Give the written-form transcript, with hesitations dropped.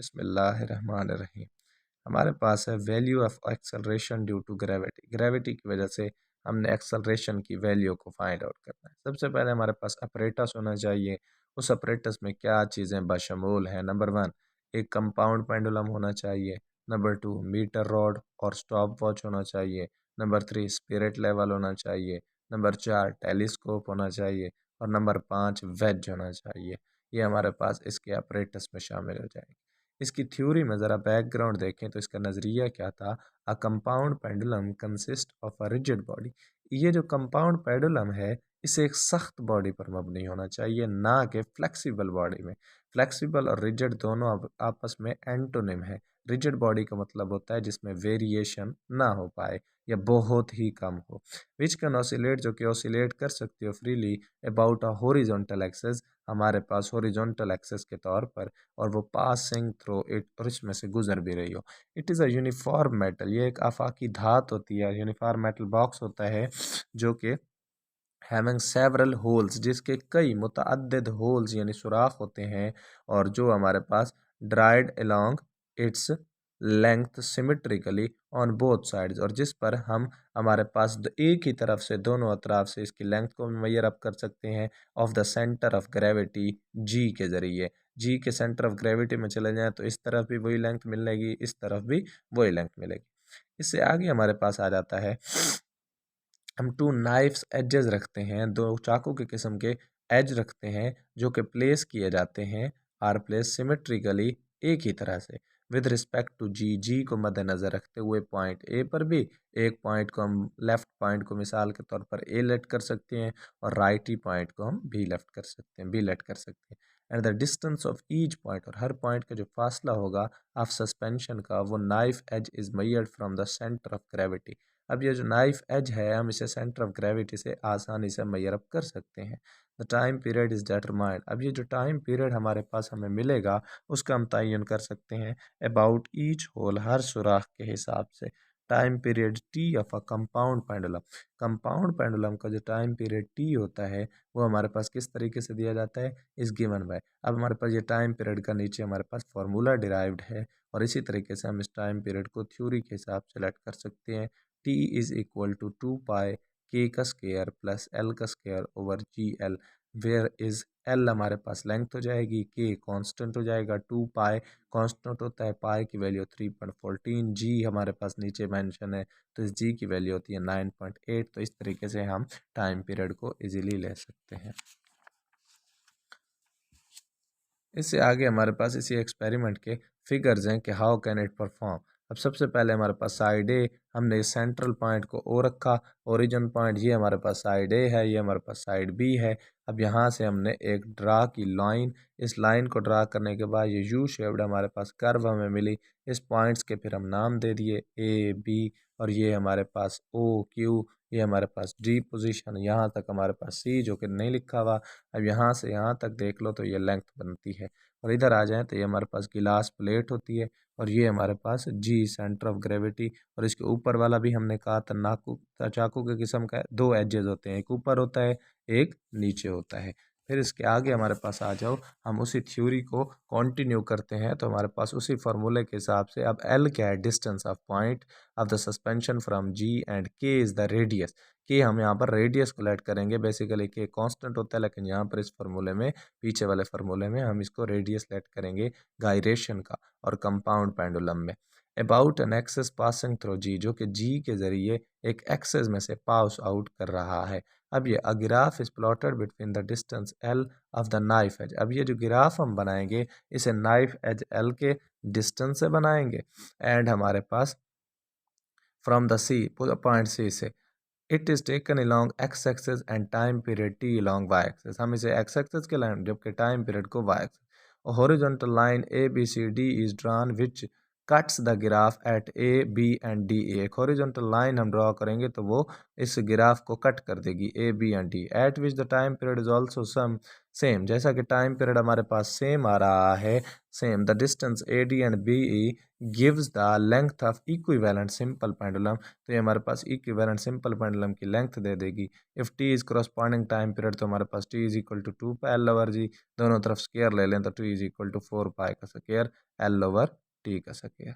बिस्मिल्लाहिर्रहमानिर्रहीम। हमारे पास है value of acceleration due to gravity. Gravity की वजह से हमने एक्सेलरेशन की वैल्यू को फाइंड आउट करना है। सबसे पहले हमारे पास अपरेटस होना चाहिए। उस अपरेटस में क्या चीज़ें बशमूल हैं? नंबर वन, एक कंपाउंड पेंडुलम होना चाहिए। नंबर टू, मीटर रॉड और स्टॉप वॉच होना चाहिए। नंबर थ्री, स्पिरिट लेवल होना चाहिए। नंबर चार, टेलीस्कोप होना चाहिए। और नंबर पाँच, वेज होना चाहिए। ये हमारे पास इसके अपरेटस में शामिल हो जाएगी। इसकी थ्योरी में ज़रा बैकग्राउंड देखें तो इसका नज़रिया क्या था। A compound pendulum consist of a rigid body. ये जो कंपाउंड पेंडुलम है इसे एक सख्त बॉडी पर मबनी होना चाहिए, ना कि फ्लेक्सिबल बॉडी में। फ्लेक्सिबल और रिजिड दोनों आपस में एंटोनिम है। रिजिड बॉडी का मतलब होता है जिसमें वेरिएशन ना हो पाए या बहुत ही कम हो। विच कैन ऑसिलेट, जो कि ऑसिलेट कर सकती हो freely about a horizontal axis, हमारे पास हॉरिजॉन्टल एक्सेस के तौर पर, और वो पासिंग थ्रू इट, और इसमें से गुजर भी रही हो। It is a uniform metal, ये एक आफाकी धात होती है। यूनिफॉर्म मेटल बॉक्स होता है जो कि हैविंग सेवरल होल्स, जिसके कई मुतअद्दिद होल्स यानी सुराख होते हैं, और जो हमारे पास dried along its length symmetrically on both sides, और जिस पर हम हमारे पास एक ही तरफ से दोनों अतराफ से इसकी लेंथ को मेजर अप कर सकते हैं of the centre of gravity G के ज़रिए। जी के सेंटर ऑफ ग्रेविटी में चले जाएं तो इस तरफ भी वही लेंथ मिलेगी, इस तरफ भी वही लेंथ मिलेगी। इससे आगे हमारे पास आ जाता है, हम टू नाइफ्स एजेस रखते हैं, दो चाकू के किस्म के एज रखते हैं जो कि प्लेस किए जाते हैं, आर प्लेस सिमेट्रिकली, एक ही तरह से, विद रिस्पेक्ट टू जी। जी को मद्देनज़र रखते हुए पॉइंट ए पर भी, एक पॉइंट को हम लेफ़्ट पॉइंट को मिसाल के तौर पर ए लेट कर सकते हैं, और राइट ही पॉइंट को हम बी लेफ्ट कर सकते हैं, बी लेट कर सकते हैं। And the distance of each point, और हर पॉइंट का जो फासला होगा ऑफ सस्पेंशन का, वो knife edge is measured from the centre of gravity. अब ये जो नाइफ एज है, हम इसे सेंटर ऑफ ग्रेविटी से आसानी से मेजर अप कर सकते हैं। The time period is determined, अब ये जो टाइम पीरियड हमारे पास हमें मिलेगा उसका हम तयन कर सकते हैं अबाउट ईच होल, हर सुराख के हिसाब से। Time period T of a compound pendulum, compound pendulum का जो टाइम पीरियड टी होता है वो हमारे पास किस तरीके से दिया जाता है, इस गिवन बाय। अब हमारे पास ये टाइम पीरियड का नीचे हमारे पास फार्मूला डिराइव्ड है, और इसी तरीके से हम इस टाइम पीरियड को थ्योरी के हिसाब से लेट कर सकते हैं। T is equal to 2 pi K का स्केयर प्लस एल का square over G L, where is L हमारे पास लेंथ हो जाएगी, के कांस्टेंट हो जाएगा, 2 पाई कांस्टेंट होता है, पाई की वैल्यू 3.14, जी हमारे पास नीचे मेंशन है तो इस जी की वैल्यू होती है 9.8। तो इस तरीके से हम टाइम पीरियड को इजीली ले सकते हैं। इससे आगे हमारे पास इसी एक्सपेरिमेंट के फिगर्स हैं कि हाउ कैन इट परफॉर्म। अब सबसे पहले हमारे पास साइड ए, हमने इस सेंट्रल पॉइंट को ओ रखा, ओरिजिन पॉइंट ये हमारे पास साइड ए है, ये हमारे पास साइड बी है। अब यहाँ से हमने एक ड्रा की लाइन, इस लाइन को ड्रा करने के बाद ये यू शेप्ड हमारे पास कर्व हमें मिली। इस पॉइंट्स के फिर हम नाम दे दिए ए बी, और ये हमारे पास ओ क्यू, ये हमारे पास डी पोजीशन, यहाँ तक हमारे पास सी जो कि नहीं लिखा हुआ। अब यहाँ से यहाँ तक देख लो तो ये लेंथ बनती है, और इधर आ जाएं तो ये हमारे पास गिलास प्लेट होती है, और ये हमारे पास जी सेंटर ऑफ ग्रेविटी। और इसके ऊपर वाला भी हमने कहा था चाकू के किस्म का दो एजेस होते हैं, एक ऊपर होता है एक नीचे होता है। फिर इसके आगे हमारे पास आ जाओ, हम उसी थ्योरी को कंटिन्यू करते हैं, तो हमारे पास उसी फार्मूले के हिसाब से अब एल क्या है, distance of point of the suspension from G, and K is the radius. K हम यहाँ पर रेडियस को लेट करेंगे, बेसिकली के कांस्टेंट होता है, लेकिन यहाँ पर इस फार्मूले में, पीछे वाले फार्मूले में हम इसको रेडियस लेट करेंगे गायरेशन का, और कंपाउंड पेंडुलम में about an axis passing through G, जो कि जी के ज़रिए एक एक्सेस में से पास आउट कर रहा है। अब ये a graph is plotted between the distance L of the knife edge, अब ये जो ग्राफ हम बनाएंगे इसे नाइफ एज एल के डिस्टेंस से बनाएंगे, एंड हमारे पास from the C, point C से, it is taken along X axis and time period T along Y axis, हम इसे एक्स एक्सेस के लाइन जबकि टाइम पीरियड को वाई एक्सेस। और horizontal line A B C D is drawn which cuts the graph at A B and D. एक horizontal line हम draw करेंगे तो वो इस ग्राफ को कट कर देगी A B and D. At which the time period is also some same, जैसा कि टाइम पीरियड हमारे पास सेम आ रहा है, same the distance A D and B E gives the length of equivalent simple pendulum. तो ये हमारे पास इक्विवेलेंट सिंपल पेंडुलम की लेंथ दे देगी। If T is corresponding time period तो हमारे पास T is equal to 2 pi L over G, दोनों तरफ स्केयर ले लें तो T is equal to 4 pi का स्केयर एल ओवर टी का स्केयर।